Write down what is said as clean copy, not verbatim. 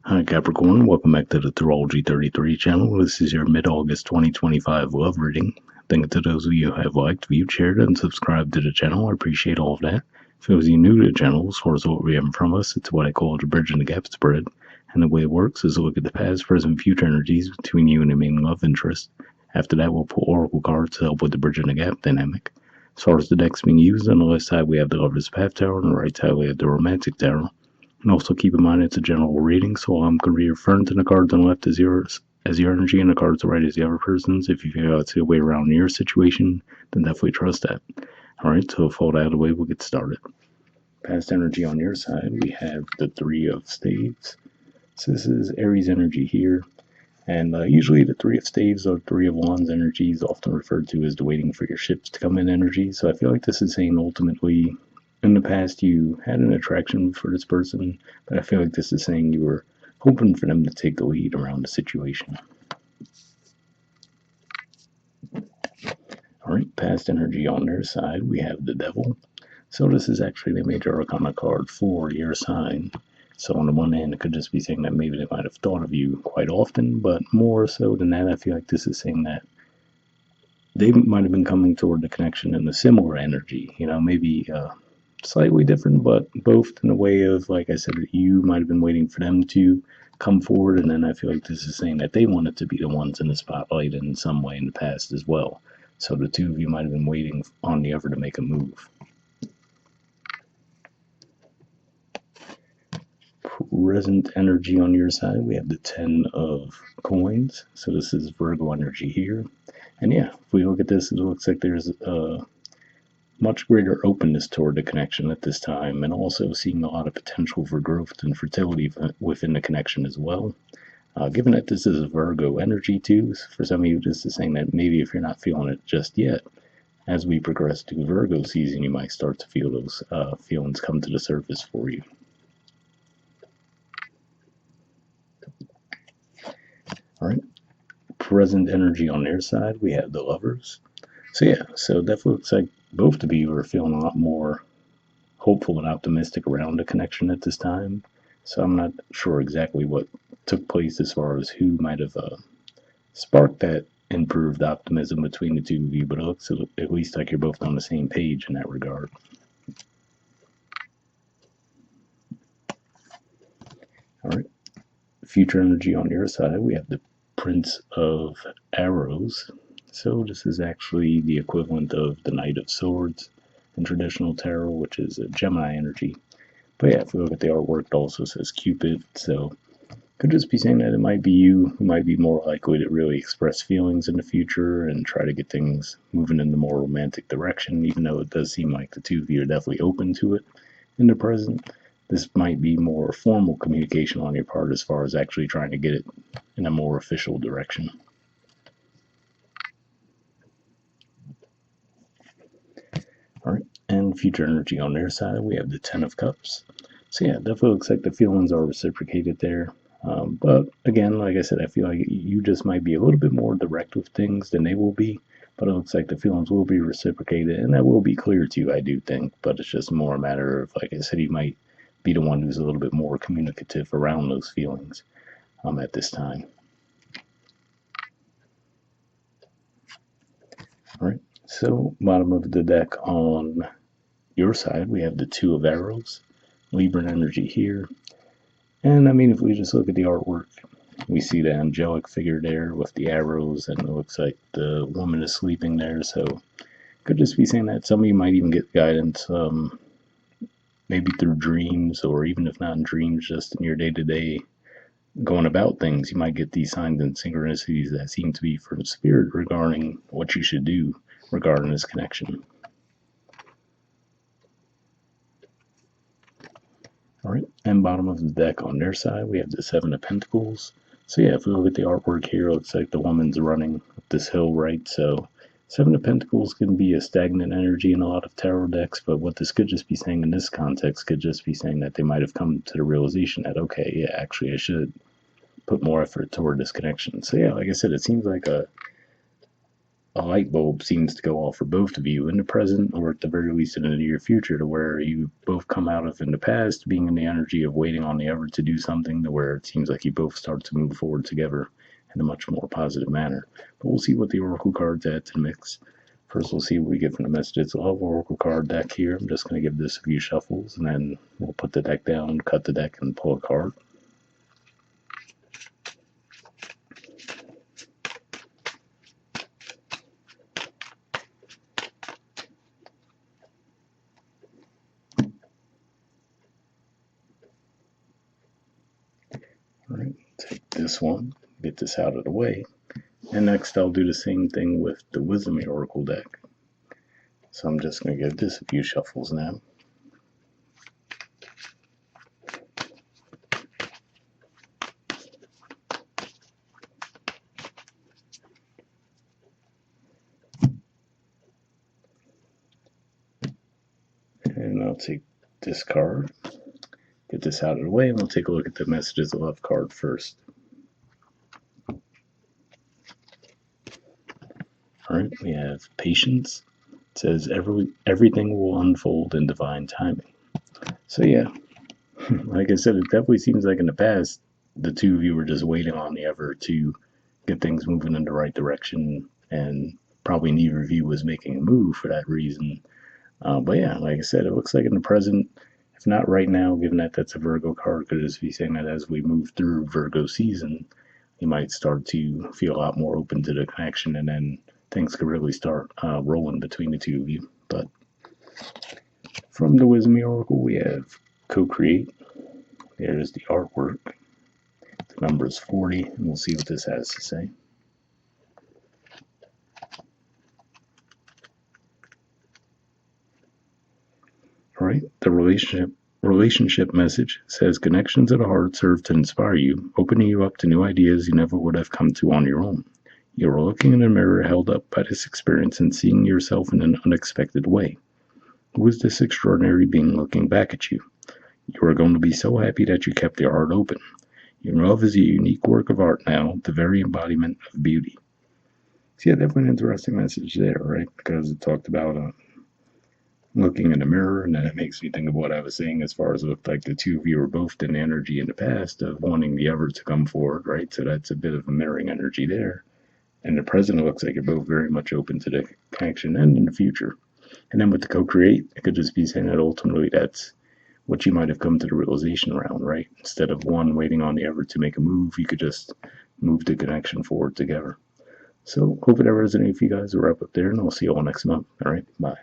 Hi Capricorn, welcome back to the Astrology 33 channel. This is your mid-August 2025 love reading. Thank you to those of you who have liked, viewed, shared, and subscribed to the channel. I appreciate all of that. For those of you new to the channel, as far as what we have from us, it's what I call the bridge and the gap spread. And the way it works is to look at the past, present, and future energies between you and the main love interest. After that, we'll pull oracle cards to help with the bridge and the gap dynamic. As far as the decks being used, on the left side we have the Lover's Path Tarot, on the right side we have the Romantic Tarot. And also keep in mind it's a general reading, so I'm going to be referring to the cards on the left as yours, as your energy, and the cards on the right as the other person's. If you feel it's a way around your situation, then definitely trust that. Alright, so with all that out of the way, we'll get started. Past energy on your side, we have the Three of Staves. So this is Aries energy here. And usually the Three of Staves or Three of Wands energy is often referred to as the waiting for your ships to come in energy. So I feel like this is saying ultimately in the past you had an attraction for this person, but I feel like this is saying you were hoping for them to take the lead around the situation. Alright, past energy on their side, we have the Devil. So this is actually the major arcana card for your sign. So on the one hand, it could just be saying that maybe they might have thought of you quite often, but more so than that, I feel like this is saying that they might have been coming toward the connection in a similar energy. Maybe slightly different, but both in a way of, like I said, you might have been waiting for them to come forward, and then I feel like this is saying that they wanted to be the ones in the spotlight in some way in the past as well. So the two of you might have been waiting on the other to make a move. Present energy on your side, we have the Ten of Coins. So this is Virgo energy here. And yeah, if we look at this, it looks like there's a much greater openness toward the connection at this time, and also seeing a lot of potential for growth and fertility within the connection as well. Given that this is Virgo energy too, for some of you this is saying that maybe if you're not feeling it just yet, as we progress to Virgo season, you might start to feel those feelings come to the surface for you. Alright, present energy on their side, we have the Lovers. So yeah, so definitely looks like both of you are feeling a lot more hopeful and optimistic around the connection at this time. So I'm not sure exactly what took place as far as who might have sparked that improved optimism between the two of you, but it looks at least like you're both on the same page in that regard. Alright, future energy on your side, we have the Prince of Arrows. So this is actually the equivalent of the Knight of Swords in traditional tarot, which is a Gemini energy. But yeah, if we look at the artwork, it also says Cupid, so could just be saying that it might be you who might be more likely to really express feelings in the future and try to get things moving in the more romantic direction, even though it does seem like the two of you are definitely open to it in the present. This might be more formal communication on your part as far as actually trying to get it in a more official direction. Alright, and future energy on their side, we have the Ten of Cups. So yeah, definitely looks like the feelings are reciprocated there. But again, like I said, I feel like you just might be a little bit more direct with things than they will be. But it looks like the feelings will be reciprocated, and that will be clear to you, I do think. But it's just more a matter of, like I said, you might be the one who's a little bit more communicative around those feelings at this time. All right, so bottom of the deck on your side, we have the Two of Arrows, Libra energy here. And I mean, if we just look at the artwork, we see the angelic figure there with the arrows, and it looks like the woman is sleeping there. So could just be saying that some of you might even get guidance, maybe through dreams, or even if not in dreams, just in your day-to-day going about things. You might get these signs and synchronicities that seem to be from spirit regarding what you should do regarding this connection. Alright, and bottom of the deck on their side, we have the Seven of Pentacles. So yeah, if we look at the artwork here, it looks like the woman's running up this hill, right? So Seven of Pentacles can be a stagnant energy in a lot of tarot decks, but what this could just be saying in this context could just be saying that they might have come to the realization that, okay, yeah, actually I should put more effort toward this connection. So yeah, like I said, it seems like a light bulb seems to go off for both of you in the present, or at the very least in the near future, to where you both come out of in the past being in the energy of waiting on the other to do something, to where it seems like you both start to move forward together in a much more positive manner. But we'll see what the oracle cards add to the mix. First, we'll see what we get from the Messages of Love Oracle card deck here. I'm just going to give this a few shuffles, and then we'll put the deck down, cut the deck, and pull a card. Alright, take this one, get this out of the way. And next I'll do the same thing with the Wisdom Oracle deck. So I'm just going to give this a few shuffles now. And I'll take this card, get this out of the way, and we'll take a look at the Messages of Love card first. Alright, we have Patience. It says everything will unfold in divine timing. So yeah, like I said, it definitely seems like in the past, the two of you were just waiting on the other to get things moving in the right direction, and probably neither of you was making a move for that reason. But yeah, like I said, it looks like in the present, if not right now, given that that's a Virgo card, could just be saying that as we move through Virgo season, you might start to feel a lot more open to the connection, and then things could really start rolling between the two of you. But from the Wisdom Oracle, we have co-create. There's the artwork. The number is 40, and we'll see what this has to say. All right, the relationship message says connections of the heart serve to inspire you, opening you up to new ideas you never would have come to on your own. You are looking in a mirror held up by this experience and seeing yourself in an unexpected way. Who is this extraordinary being looking back at you? You are going to be so happy that you kept your heart open. Your love is a unique work of art now, the very embodiment of beauty. So yeah, definitely an interesting message there, right? Because it talked about looking in the mirror, and then it makes me think of what I was saying as far as it looked like the two of you were both in the energy in the past of wanting the other to come forward, right? So that's a bit of a mirroring energy there. And the present, it looks like you're both very much open to the connection and in the future. And then with the co-create, it could just be saying that ultimately that's what you might have come to the realization around, right? Instead of one waiting on the other to make a move, you could just move the connection forward together. So hope it ever resonates with you guys. We'll wrap up there, and I'll see you all next month. All right, bye.